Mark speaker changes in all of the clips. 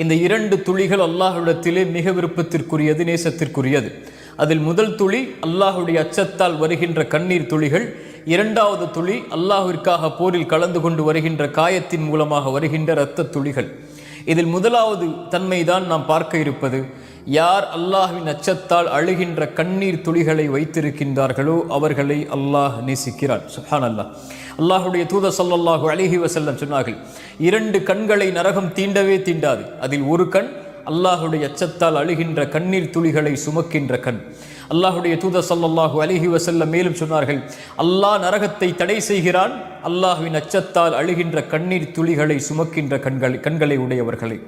Speaker 1: இந்த 2 துளிகள் அல்லாஹ்விடத்திலே மிக விருப்பத்திற்குரியது, நேசத்திற்குரியது. அதில் முதல் துளி அல்லாஹுடைய அச்சத்தால் வருகின்ற கண்ணீர் துளிகள், 2வது துளி அல்லாஹ்விற்காக போரில் கலந்து கொண்டு வருகின்ற காயத்தின் மூலமாக வருகின்ற இரத்த துளிகள். இதில் முதலாவது தன்மைதான் நாம் பார்க்க இருப்பது. யார் அல்லாஹ்வின் அச்சத்தால் அழுகின்ற கண்ணீர் துளிகளை வைத்திருக்கின்றார்களோ அவர்களை அல்லாஹ் நேசிக்கிறான். சுப்ஹானல்லாஹ். அல்லாஹுடைய தூதர் ஸல்லல்லாஹு அலைஹி வஸல்லம் சொன்னார்கள், 2 கண்களை நரகம் தீண்டவே தீண்டாது. அதில் ஒரு கண் அல்லாஹுடைய அச்சத்தால் அழுகின்ற கண்ணீர் துளிகளை சுமக்கின்ற கண். அல்லாஹுடைய தூதர் ஸல்லல்லாஹு அலைஹி வஸல்லம் மேலும் சொன்னார்கள், அல்லாஹ் நரகத்தை தடை செய்கிறான் அல்லாஹ்வின் அச்சத்தால் அழுகின்ற கண்ணீர் துளிகளை சுமக்கின்ற கண்களை உடையவர்களை.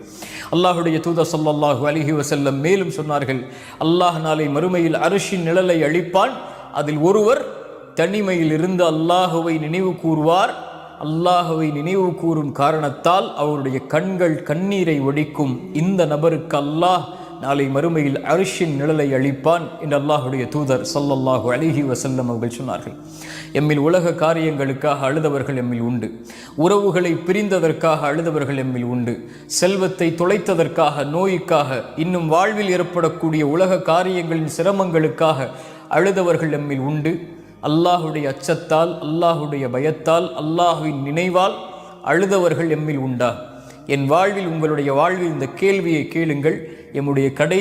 Speaker 1: அல்லாஹுடைய தூதர் ஸல்லல்லாஹு அலைஹி வஸல்லம் மேலும் சொன்னார்கள், அல்லாஹ் நாளை மறுமையில் அர்ஷின் நிழலை அளிப்பான். அதில் ஒருவர் தனிமையில் இருந்து அல்லாஹுவை நினைவு கூறுவார். அல்லாஹுவை நினைவு கூறும் காரணத்தால் அவருடைய கண்கள் கண்ணீரை ஒடிக்கும். இந்த நபருக்கு அல்லாஹ் நாளை மறுமையில் அர்ஷின் நிழலை அளிப்பான் என்று அல்லாஹுடைய தூதர் ஸல்லல்லாஹு அலைஹி வஸல்லம் அவர்கள் சொன்னார்கள். எம்மில் உலக காரியங்களுக்காக அழுதவர்கள் எம்மில் உண்டு. உறவுகளை பிரிந்ததற்காக அழுதவர்கள் எம்மில் உண்டு. செல்வத்தை தொலைத்ததற்காக, நோய்க்காக, இன்னும் வாழ்வில் ஏற்படக்கூடிய உலக காரியங்களின் சிரமங்களுக்காக அழுதவர்கள் எம்மில் உண்டு. அல்லாஹுடைய அச்சத்தால், அல்லாஹுடைய பயத்தால், அல்லாஹுவின் நினைவால் அழுதவர்கள் எம்மில் உண்டா? என் வாழ்வில், உங்களுடைய வாழ்வில் இந்த கேள்வியை கேளுங்கள். எம்முடைய கடை